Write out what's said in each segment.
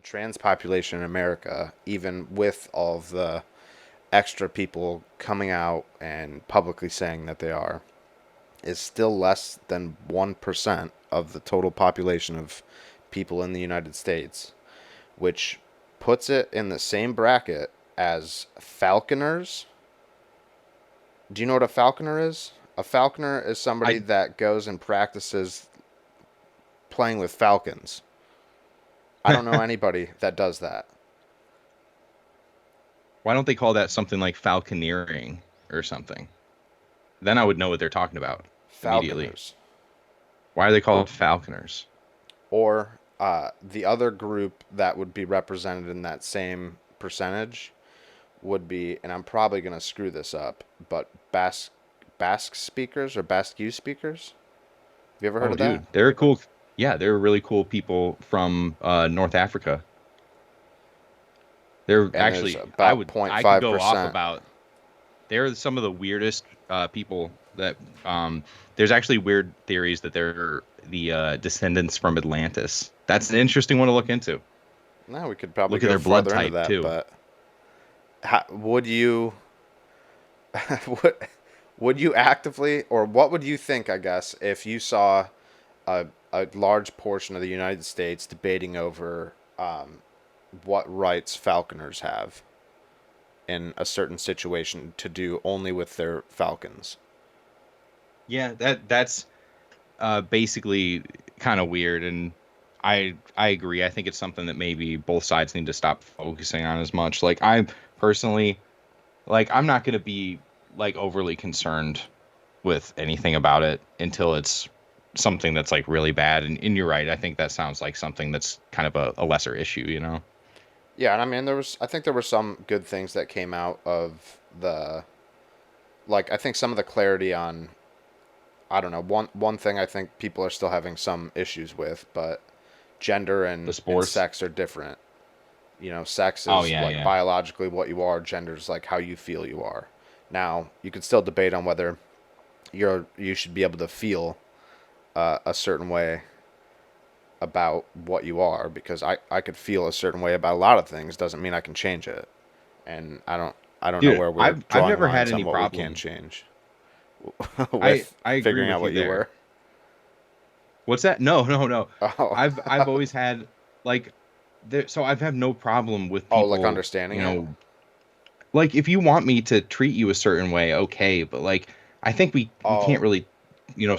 trans population in America, even with all of the extra people coming out and publicly saying that they are, is still less than 1% of the total population of people in the United States, which puts it in the same bracket as falconers. Do you know what a falconer is? A falconer is somebody I that goes and practices playing with falcons. I don't know anybody that does that. Why don't they call that something like falconeering or something? Then I would know what they're talking about immediately. Falconers. Why are they called falconers? Or the other group that would be represented in that same percentage would be, and I'm probably going to screw this up, but Basque speakers or Basque speakers. Have you ever heard Oh, of that? dude, they're cool. Yeah, they're really cool people from North Africa. They're And there's actually, I about would, I could go off 0.5%. about. They're some of the weirdest people that. There's actually weird theories that they're the descendants from Atlantis. That's an interesting one to look into. Now we could probably Look at go their blood farther into type that, too. but would you would would you actively, or what would you think, I guess, if you saw a large portion of the United States debating over what rights falconers have in a certain situation to do only with their falcons? Yeah, that's basically kind of weird, and I agree. I think it's something that maybe both sides need to stop focusing on as much. Like I personally, like I'm not going to be like overly concerned with anything about it until it's something that's like really bad. And you're right. I think that sounds like something that's kind of a lesser issue, you know? Yeah, and I mean I think there were some good things that came out of like I think some of the clarity on, I don't know, one thing I think people are still having some issues with, but gender The and sports. sex are different. You know, sex Oh is yeah, like yeah. biologically what you are, gender is like how you feel you are. Now, you could still debate on whether you should be able to feel a certain way about what you are, because I could feel a certain way about a lot of things doesn't mean I can change it. And I don't know Dude, where we're I've drawing never had lines any on what we can problem. change I with I agree figuring out with you what you there. were. What's that? No, no, no. Oh. I've always had like there, so I've had no problem with Oh, like people, understanding you it. know, like if you want me to treat you a certain way, okay, but like I think we can't Oh, really,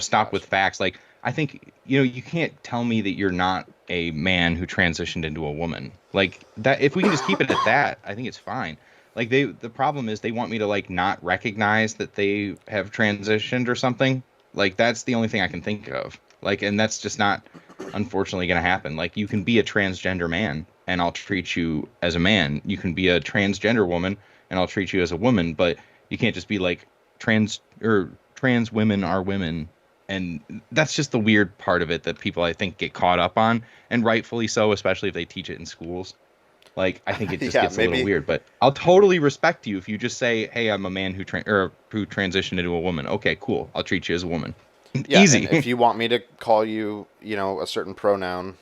stop with gotcha. facts. Like I think, you can't tell me that you're not a man who transitioned into a woman. Like that if we can just keep it at that, I think it's fine. Like the problem is they want me to like not recognize that they have transitioned or something. Like that's the only thing I can think of. Like and that's just not unfortunately going to happen. Like you can be a transgender man and I'll treat you as a man. You can be a transgender woman and I'll treat you as a woman, but you can't just be like trans women are women. And that's just the weird part of it that people I think get caught up on, and rightfully so, especially if they teach it in schools. Like I think it just Yeah, gets a little maybe. weird, but I'll totally respect you if you just say, "Hey, I'm a man who transitioned into a woman." Okay, cool. I'll treat you as a woman. Yeah, and Easy. if you want me to call you, a certain pronoun,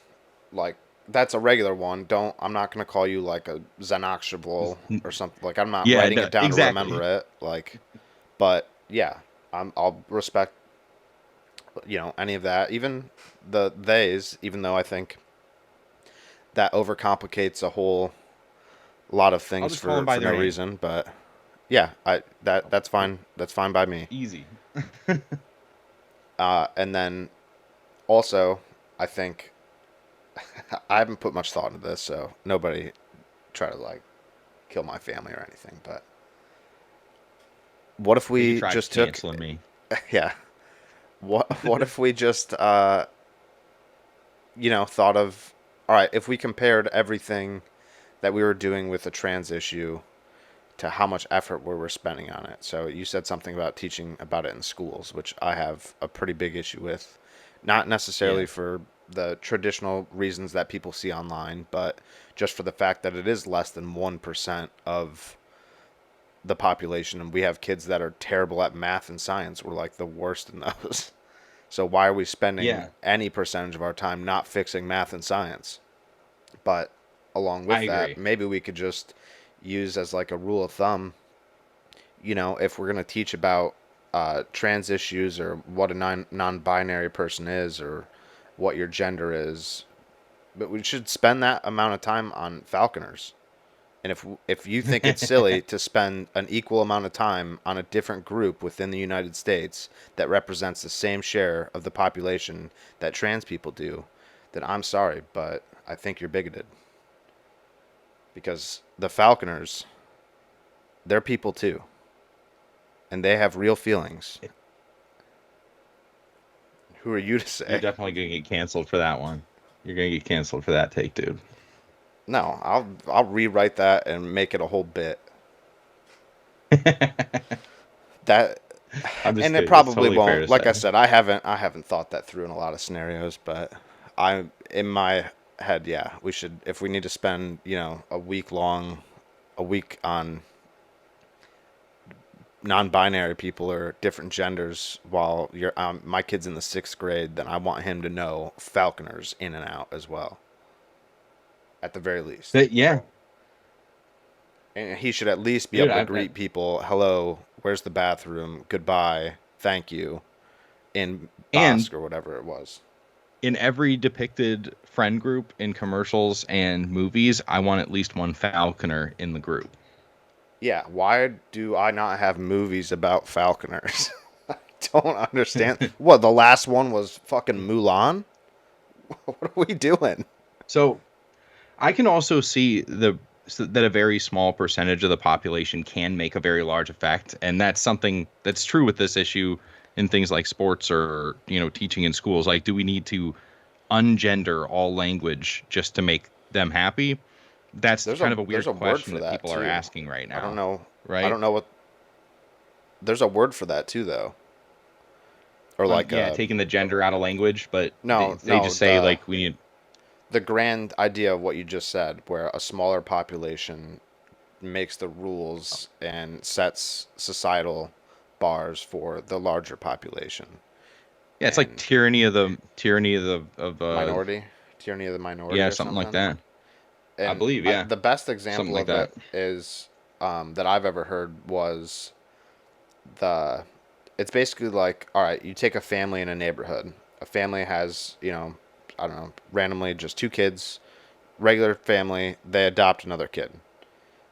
like that's a regular one. Don't I'm not gonna call you like a Xenoxable or something. Like I'm not Yeah, writing no, it down to remember exactly. it. Like, but yeah, I'll respect any of that, even the theys. Even though I think that overcomplicates a whole lot of I'll things just call them by for their no name. reason. But yeah, that's fine. That's fine by me. Easy. And then also, I think I haven't put much thought into this, so nobody try to like kill my family or anything. But what if They could we try just took, canceling me. yeah, what if we just thought of, all right, if we compared everything that we were doing with the trans issue to how much effort we were spending on it. So you said something about teaching about it in schools, which I have a pretty big issue with. Not necessarily Yeah. for the traditional reasons that people see online, but just for the fact that it is less than 1% of the population, and we have kids that are terrible at math and science. We're like the worst in those. So why are we spending Yeah. any percentage of our time not fixing math and science? But along I with that, agree. maybe we could just use as like a rule of thumb, if we're going to teach about trans issues or what a non-binary person is or what your gender is, but we should spend that amount of time on Falconers. And if you think it's silly to spend an equal amount of time on a different group within the United States that represents the same share of the population that trans people do, then I'm sorry, but I think you're bigoted. Because the Falconers, they're people too, and they have real feelings. Who are you to You're say? definitely gonna get canceled for that one. You're gonna get canceled for that take, dude. No, I'll rewrite that and make it a whole bit. That I'm just and it kidding. It's probably totally fair to won't. Like I say. said, I haven't thought that through in a lot of scenarios, but I in my head, yeah, we should if we need to spend, a week on non-binary people or different genders while my kid's in the 6th grade, then I want him to know Falconers in and out as well, at the very least. But yeah, And he should at least be dude, able to greet people, hello, where's the bathroom, goodbye, thank you, in and Basque or whatever it was. in every depicted friend group in commercials and movies, I want at least one Falconer in the group. Yeah, why do I not have movies about Falconers? I don't understand. What, the last one was fucking Mulan? What are we doing? So I can also see that a very small percentage of the population can make a very large effect, and that's something that's true with this issue in things like sports or teaching in schools. Like, do we need to ungender all language just to make them happy? That's There's kind a of a there's weird a word question for that that people are too. asking right I don't now, know. I right? don't know what. There's a word for that too, though. Or like Yeah, taking the gender out of language, but no, they no, just say the like we need. the grand idea of what you just said, where a smaller population makes the rules and sets societal bars for the larger population. Yeah, it's like And tyranny of the of minority, tyranny of the minority yeah, or something like something. that. I And believe, yeah, the best something example like of that. it is that I've ever heard was the. It's basically like, all right, you take a family in a neighborhood. A family has, I don't know, randomly just 2 kids, regular family. They adopt another kid.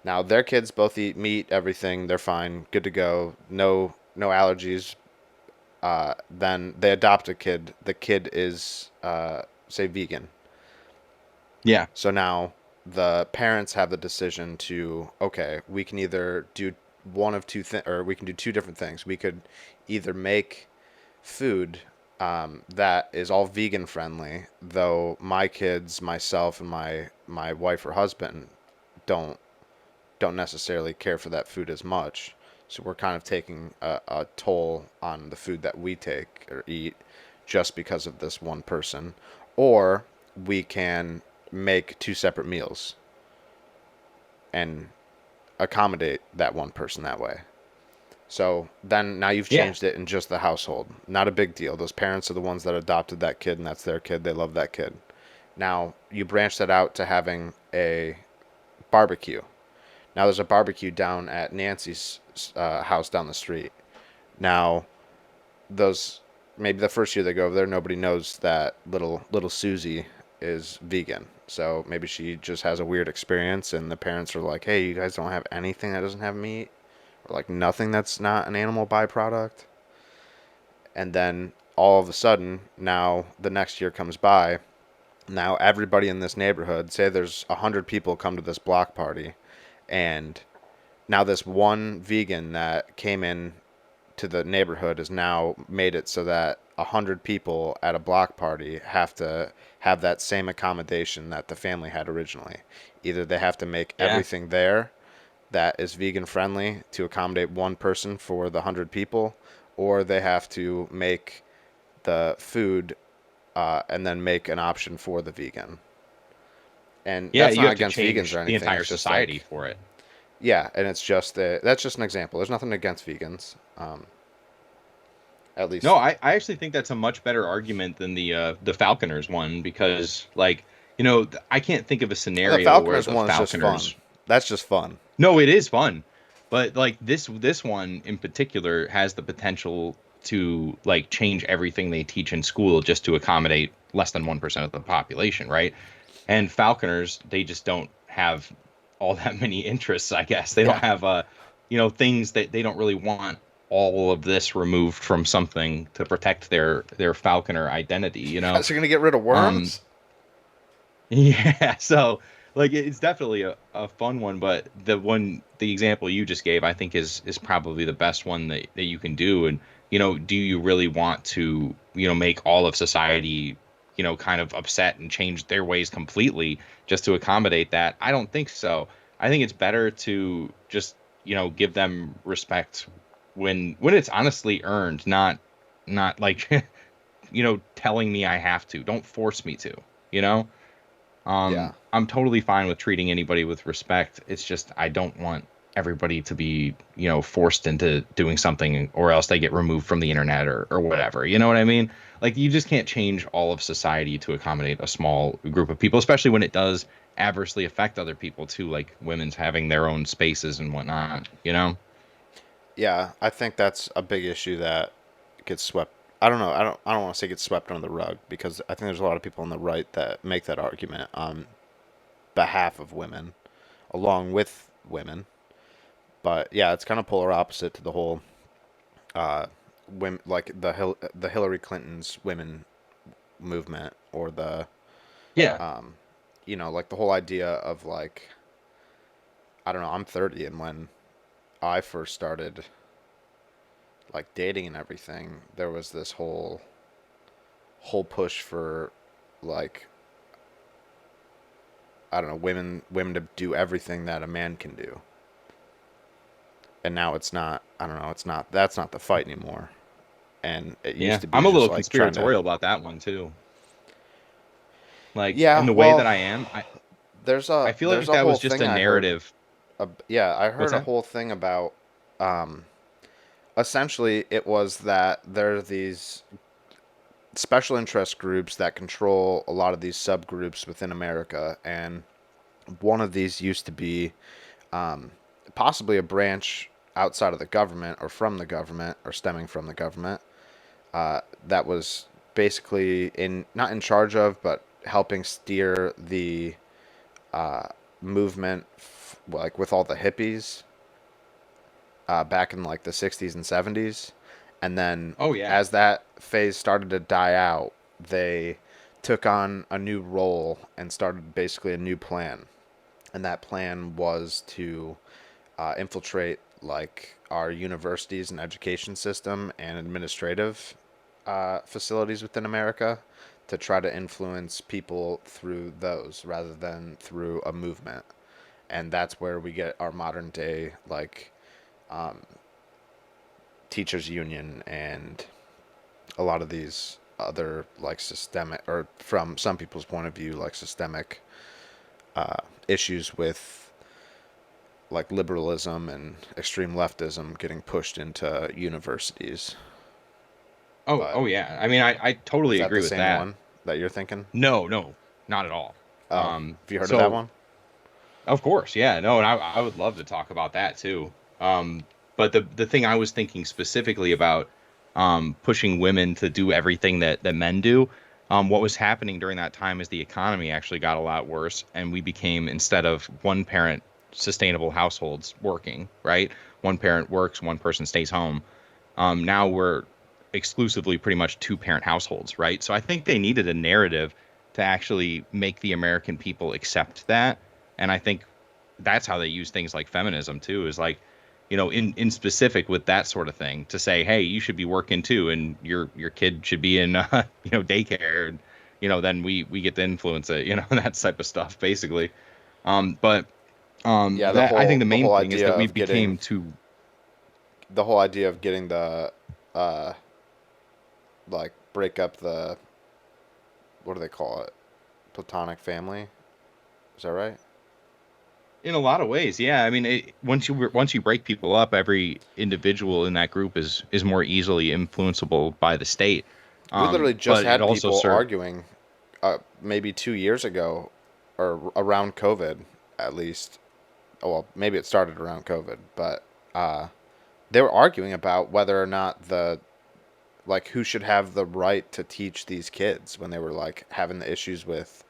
Now their kids both eat meat, everything. They're fine, good to go. No allergies. Then they adopt a kid. The kid is, say, vegan. Yeah, So now the parents have the decision to, okay, we can either do one of two things, or we can do two different things. We could either make food that is all vegan friendly, though my kids, myself, and my wife or husband don't don't necessarily care for that food as much. So we're kind of taking a toll on the food that we take or eat just because of this one person. Or we can make two separate meals and accommodate that one person that way. So then now you've yeah, changed it in just the household. Not a big deal. Those parents are the ones that adopted that kid and that's their kid. They love that kid. Now you branch that out to having a barbecue. Now there's a barbecue down at Nancy's house down the street. Now those maybe the first year they go over there, nobody knows that little Susie is vegan. So maybe she just has a weird experience, and the parents are like, "Hey, you guys don't have anything that doesn't have meat, or like nothing that's not an animal byproduct." And then all of a sudden, now the next year comes by. Now everybody in this neighborhood, say there's 100 people come to this block party, and now this one vegan that came in to the neighborhood has now made it so that 100 people at a block party have to have that same accommodation that the family had originally. Either they have to make yeah, everything there that is vegan friendly to accommodate one person for the 100 people, or they have to make the food and then make an option for the vegan. And yeah. that's You not have to against vegans or change the anything. entire It's just society like, for it. yeah, and it's just that's just an example. There's nothing against vegans, at No, least. I actually think that's a much better argument than the Falconers one because like I can't think of a The scenario where Falconers the one is just fun. Falconers. That's just fun. No, it is fun, but like this one in particular has the potential to like change everything they teach in school just to accommodate less than 1% of the population, right? And Falconers, they just don't have all that many interests, I guess. They don't Yeah. have things that they don't really want all of this removed from something to protect their Falconer identity, You guys are gonna get rid of Um, worms? yeah, so like it's definitely a fun one, but the example you just gave, I think is probably the best one that you can do. And do you really want to, make all of society, kind of upset and change their ways completely just to accommodate that? I don't think so. I think it's better to just, give them respect when it's honestly earned, not like, telling me I have to. Don't force me to, you know? Yeah. I'm totally fine with treating anybody with respect. It's just I don't want everybody to be, forced into doing something or else they get removed from the internet or whatever. You know what I mean? Like you just can't change all of society to accommodate a small group of people, especially when it does adversely affect other people too, like women's having their own spaces and whatnot, you know? Yeah, I think that's a big issue that gets swept. I don't know. I don't want to say gets swept under the rug because I think there's a lot of people on the right that make that argument on behalf of women, along with women. But yeah, it's kind of polar opposite to the whole women like the Hillary Clinton's women movement or the Yeah. like the whole idea of like I don't know. I'm 30, and when I first started like dating and everything, there was this whole push for like I don't know, women to do everything that a man can do. And now it's not, I don't know, it's not that's not the fight anymore. And it used Yeah. to be I'm a just little like trying to conspiratorial about that one too. Like in Yeah, the way that well, I am, I feel there's like a that whole was just thing a I heard. narrative. Yeah, I What's heard a that? whole thing about um essentially it was that there are these special interest groups that control a lot of these subgroups within America, and one of these used to be possibly a branch outside of the government or from the government or stemming from the government that was basically in not in charge of but helping steer the movement like with all the hippies back in like the 60s and 70s, and then Oh yeah. as that phase started to die out they took on a new role and started basically a new plan, and that plan was to infiltrate like our universities and education system and administrative facilities within America to try to influence people through those rather than through a movement. And that's where we get our modern day like teachers union and a lot of these other like systemic or from some people's point of view like systemic issues with like liberalism and extreme leftism getting pushed into universities. Oh, But oh yeah. I mean, I is totally that agree the with same that. one that you're thinking? No, no, not at all. Oh, have you heard of that So one? of course, yeah, no, and I would love to talk about that too. But the thing I was thinking specifically about, pushing women to do everything that men do, what was happening during that time is the economy actually got a lot worse, and we became, instead of one parent sustainable households working, right? One parent works, one person stays home. Now we're exclusively pretty much two parent households, right? So I think they needed a narrative to actually make the American people accept that. And I think that's how they use things like feminism too, is like, in specific with that sort of thing to say, hey, you should be working too, and your kid should be in daycare, and then we get to influence it, that type of stuff basically. But Yeah, that I think the the main whole thing is idea that we of getting became too. the whole idea of getting the uh like break up the what do they call it? Platonic family. Is that right? In a lot of ways, yeah. I mean, once you break people up, every individual in that group is more easily influenceable by the state. We literally just But it had also people served. arguing maybe 2 years ago, or around COVID, at least. Oh, well, maybe it started around COVID, but uh, they were arguing about whether or not who should have the right to teach these kids when they were like having the issues with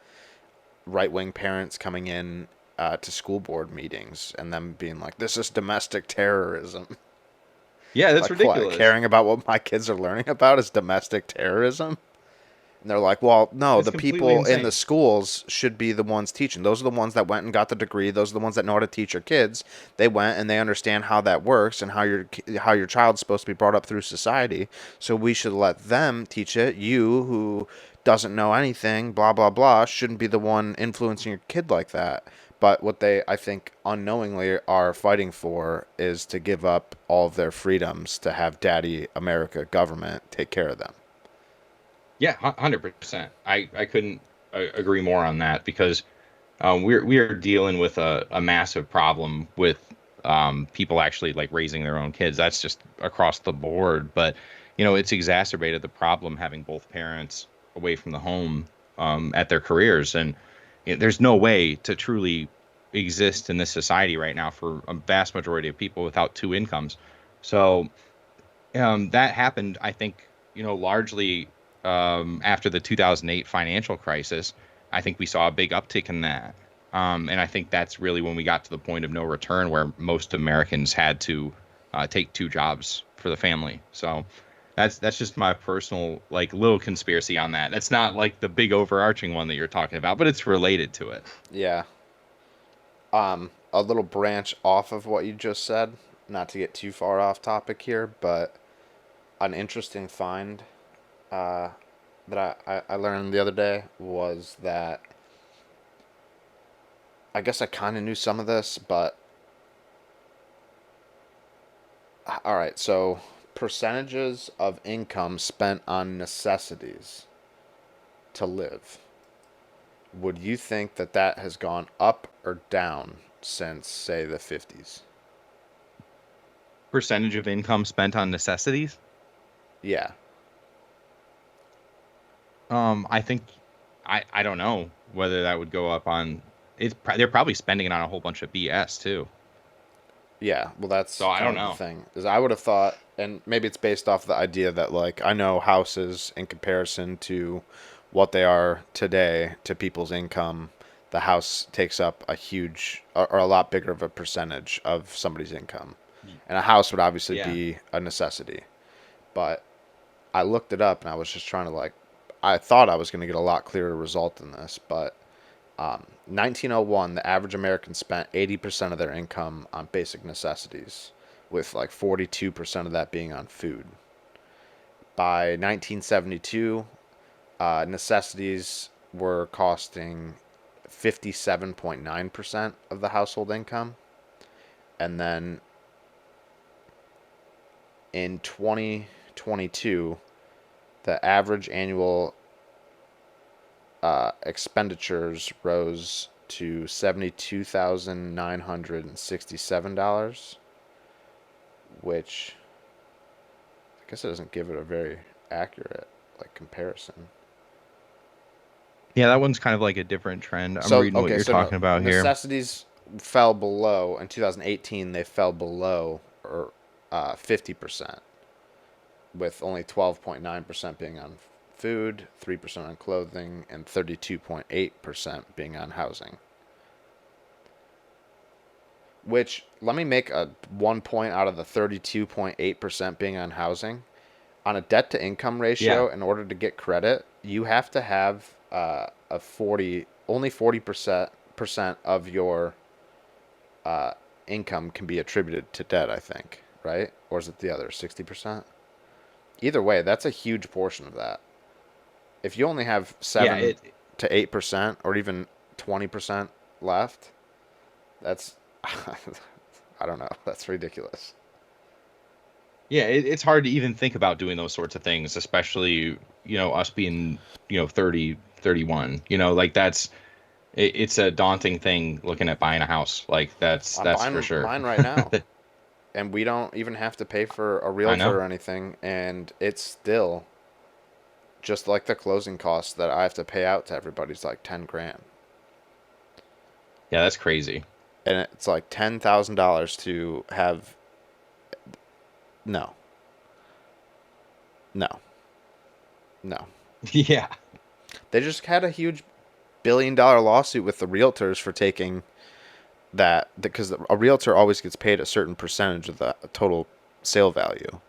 right wing parents coming in to school board meetings and them being like, "This is domestic terrorism." Yeah, that's Like, what? ridiculous. Caring about what my kids are learning about is domestic terrorism? And they're like, well, no, That's the completely people in the insane. schools should be the ones teaching. Those are the ones that went and got the degree. Those are the ones that know how to teach your kids. They went and they understand how that works and how your child's supposed to be brought up through society. So we should let them teach it. You, who doesn't know anything, blah blah blah, shouldn't be the one influencing your kid like that. But what they, I think, unknowingly are fighting for is to give up all of their freedoms to have Daddy America government take care of them. Yeah, 100%. I couldn't agree more on that because we are dealing with a massive problem with people actually like raising their own kids. That's just across the board. But it's exacerbated the problem having both parents away from the home at their careers, and there's no way to truly exist in this society right now for a vast majority of people without two incomes. So that happened, I think, largely after the 2008 financial crisis. I think we saw a big uptick in that. And I think that's really when we got to the point of no return where most Americans had to take two jobs for the family. So that's just my personal like little conspiracy on that. That's not like the big overarching one that you're talking about, but it's related to it. Yeah. A little branch off of what you just said, not to get too far off topic here, but an interesting find uh, that I learned the other day was that I guess I kind of knew some of this, but all right, so percentages of income spent on necessities to live. Would you think that that has gone up or down since, say, the 50s? Percentage of income spent on necessities. Yeah. I think I don't know whether that would go up on they're probably spending it on a whole bunch of BS too. Yeah, well, So that's I don't kind of the know. thing. Is I would have thought, and maybe it's based off the idea that like I know houses in comparison to what they are today to people's income, the house takes up a huge or a lot bigger of a percentage of somebody's income, and a house would obviously Yeah. be a necessity. But I looked it up and I was just trying to like, I thought I was going to get a lot clearer result than this, but 1901, the average American spent 80% of their income on basic necessities, with like 42% of that being on food. By 1972, necessities were costing 57.9% of the household income. And then in 2022, the average annual expenditures rose to $72,967, which I guess it doesn't give it a very accurate like comparison. Yeah, that one's kind of like a different trend. I'm So reading what okay, you're so no, talking about here. necessities fell below in 2018. They fell below or 50%, with only 12.9% being on food, 3% on clothing, and 32.8% being on housing. Which, let me make a 1 point out of the 32.8% being on housing. On a debt to income Yeah. ratio, in order to get credit, you have to have only 40% of your income can be attributed to debt, I think, right? Or is it the other 60%? Either way, that's a huge portion of that. If you only have Yeah, 7 to 8% or even 20% left, that's I don't know. That's ridiculous. it's hard to even think about doing those sorts of things, especially, us being, 30, 31. Like it's a daunting thing looking at buying a house. Like I'm that's for buying sure. mine right now, and we don't even have to pay for a I realtor know. or anything, and it's still just like the closing costs that I have to pay out to everybody's like 10 grand. Yeah, that's crazy. And it's like $10,000 to have. No, no, no. Yeah. They just had a huge $1 billion lawsuit with the realtors for taking that, because a realtor always gets paid a certain percentage of the total sale value.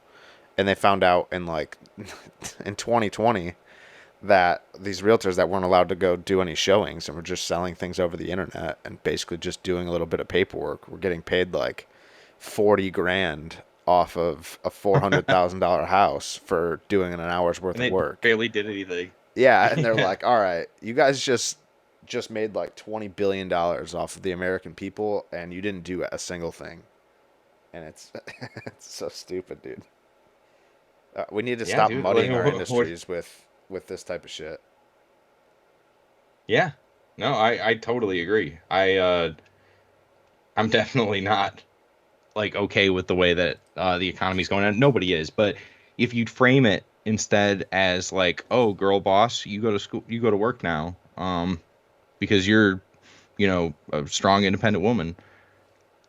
And they found out in like in 2020 that these realtors that weren't allowed to go do any showings and were just selling things over the internet and basically just doing a little bit of paperwork were getting paid like 40 grand off of a $400,000 house for doing an hour's worth And of they work. barely did anything. Yeah, and they're Yeah. like, "All right, you guys just made like $20 billion off of the American people and you didn't do a single thing." And it's it's so stupid, dude. We need to Yeah, stop dude. Like, muddying our what? industries with this type of shit. Yeah. No, I totally agree. I'm definitely not like okay with the way that the economy's going on. Nobody is, but if you'd frame it instead as like, oh, girl boss, you go to school, you go to work now, because you're, a strong, independent woman,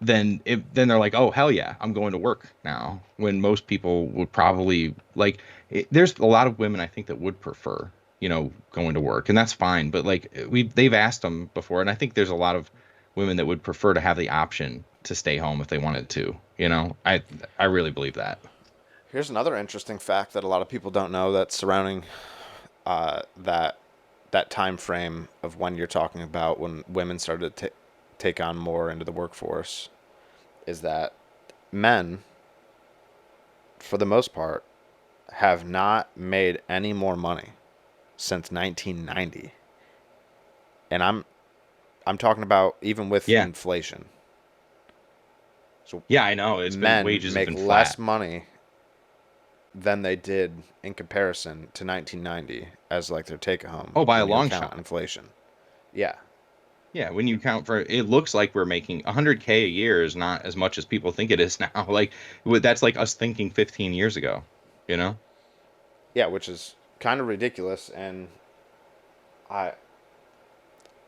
then they're like, oh, hell yeah, I'm going to work now. When most people would probably like, there's a lot of women I think that would prefer, going to work, and that's fine. But like they've asked them before, and I think there's a lot of women that would prefer to have the option to stay home if they wanted to. I really believe that. Here's another interesting fact that a lot of people don't know that's surrounding that time frame of when you're talking about when women started to take on more into the workforce is that men, for the most part, have not made any more money since 1990, and I'm talking about even with Yeah, inflation. So yeah, I know. It's been men wages have make been less flat. money than they did in comparison to 1990 as like their take home Oh, by a when you long account shot. inflation. Yeah. Yeah, when you count for it looks like we're making 100K a year is not as much as people think it is now. Like that's like us thinking 15 years ago, you know? Yeah, which is kind of ridiculous, and I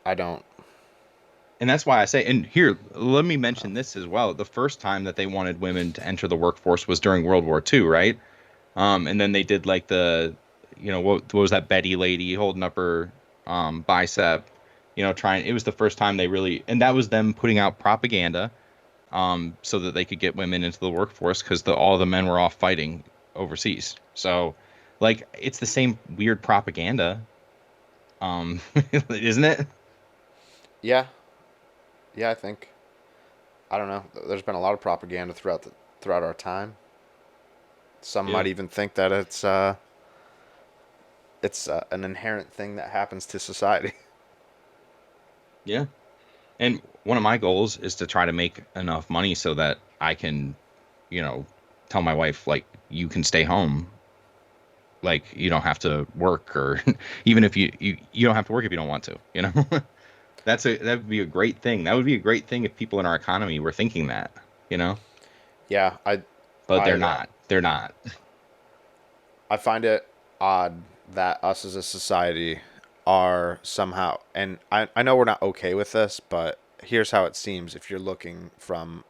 I don't. And that's why I say, and here, let me mention this as well. The first time that they wanted women to enter the workforce was during World War II, right? And then they did like what was that Betty lady holding up her bicep, trying. It was the first time they really, and that was them putting out propaganda, so that they could get women into the workforce because all the men were off fighting overseas. So, like, it's the same weird propaganda, isn't it? Yeah, yeah, I think I don't know. There's been a lot of propaganda throughout our time. Some Yeah. might even think that it's an inherent thing that happens to society. Yeah. And one of my goals is to try to make enough money so that I can, you know, tell my wife, like, you can stay home. Like, you don't have to work, or even if you don't have to work if you don't want to, you know? That would be a great thing. That would be a great thing if people in our economy were thinking that, you know? Yeah, But they're I not. They're not. I find it odd that us as a society are somehow, and I know we're not okay with this, but here's how it seems if you're looking from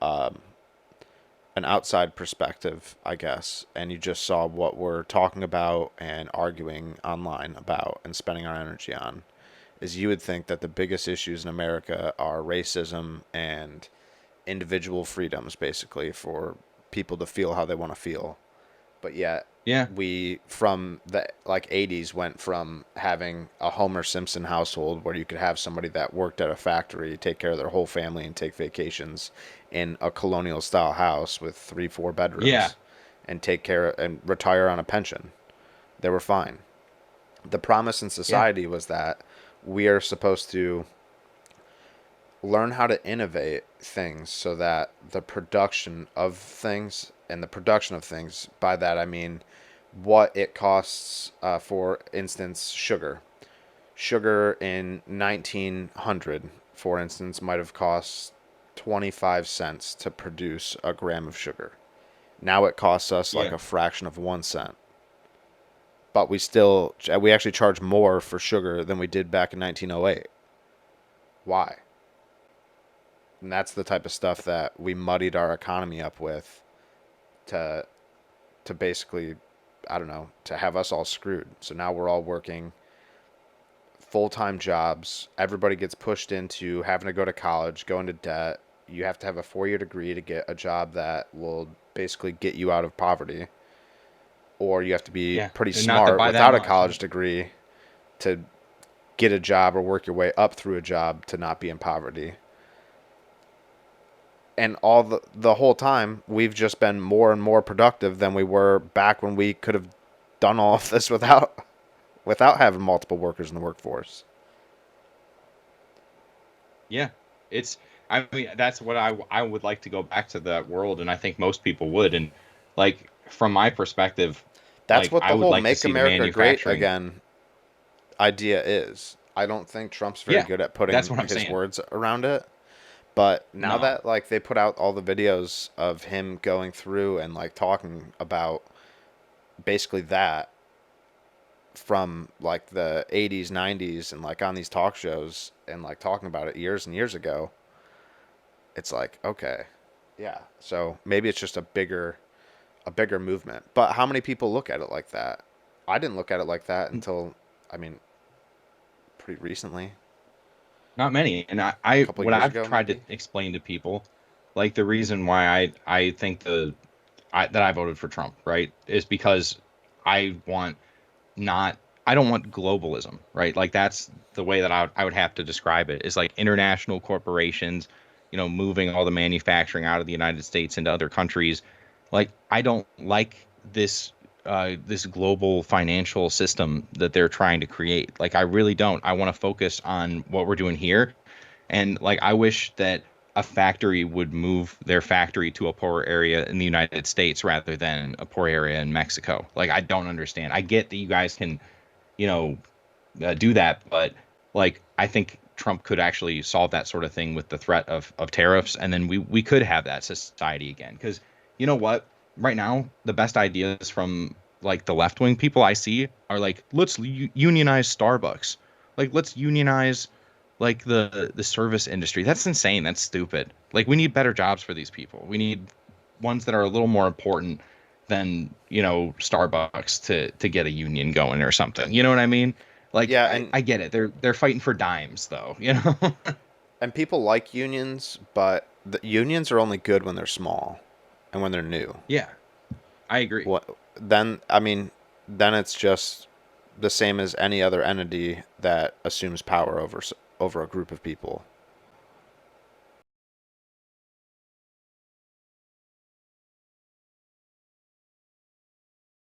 an outside perspective, I guess, and you just saw what we're talking about and arguing online about and spending our energy on, is you would think that the biggest issues in America are racism and individual freedoms, basically, for people to feel how they want to feel. But yet Yeah. we from the like 80s went from having a Homer Simpson household where you could have somebody that worked at a factory take care of their whole family and take vacations in a colonial style house with 3 4 Yeah. bedrooms and take care and retire on a pension. They were fine. The promise in Yeah. society was that we are supposed to learn how to innovate things so that the production of things, and the production of things, by that I mean what it costs, for instance, sugar. Sugar in 1900, for instance, might have cost 25 cents to produce a gram of sugar. Now it costs us like Yeah. a fraction of 1 cent. but we actually charge more for sugar than we did back in 1908. Why? And that's the type of stuff that we muddied our economy up with to basically, I don't know, to have us all screwed. So now we're all working full-time jobs. Everybody gets pushed into having to go to college, go into debt. You have to have a 4-year degree to get a job that will basically get you out of poverty, or you have to be Yeah, pretty and not to smart buy that without a much. college degree to get a job or work your way up through a job to not be in poverty. And all the whole time we've just been more and more productive than we were back when we could have done all of this without having multiple workers in the workforce. Yeah, it's. I mean, that's what I would like to go back to that world, and I think most people would. And like from my perspective, That's like what I the would whole like to make see the America great manufacturing. again idea is. I don't think Trump's very Yeah, good at that's putting what I'm his saying. words around it. But now No. that like they put out all the videos of him going through and like talking about basically that from like the 80s, 90s and like on these talk shows and like talking about it years and years ago, it's like, okay. Yeah. So maybe it's just a bigger movement. But how many people look at it like that? I didn't look at it like that until, I mean, pretty recently, Not many. And a I couple what years I've ago tried to maybe. explain to people, like the reason why I think that I voted for Trump, right, is because I want not I don't want globalism, right? Like that's the way that I would have to describe it is like international corporations, moving all the manufacturing out of the United States into other countries. Like I don't like this global financial system that they're trying to create. Like I really don't. I want to focus on what we're doing here. And like I wish that a factory would move their factory to a poor area in the United States rather than a poor area in Mexico. Like I don't understand. I get that you guys can, you know, do that, but like I think Trump could actually solve that sort of thing with the threat of tariffs, and then we could have that society again. Because you know what? Right now, the best ideas from like the left wing people I see are like, let's unionize Starbucks. Like let's unionize like the service industry. That's insane. That's stupid. Like we need better jobs for these people. We need ones that are a little more important than, Starbucks to get a union going or something. You know what I mean? Like Yeah, I get it. They're fighting for dimes though, you know? and people like unions, but the unions are only good when they're small and when they're new. Yeah, I agree. What then? I mean, then it's just the same as any other entity that assumes power over a group of people.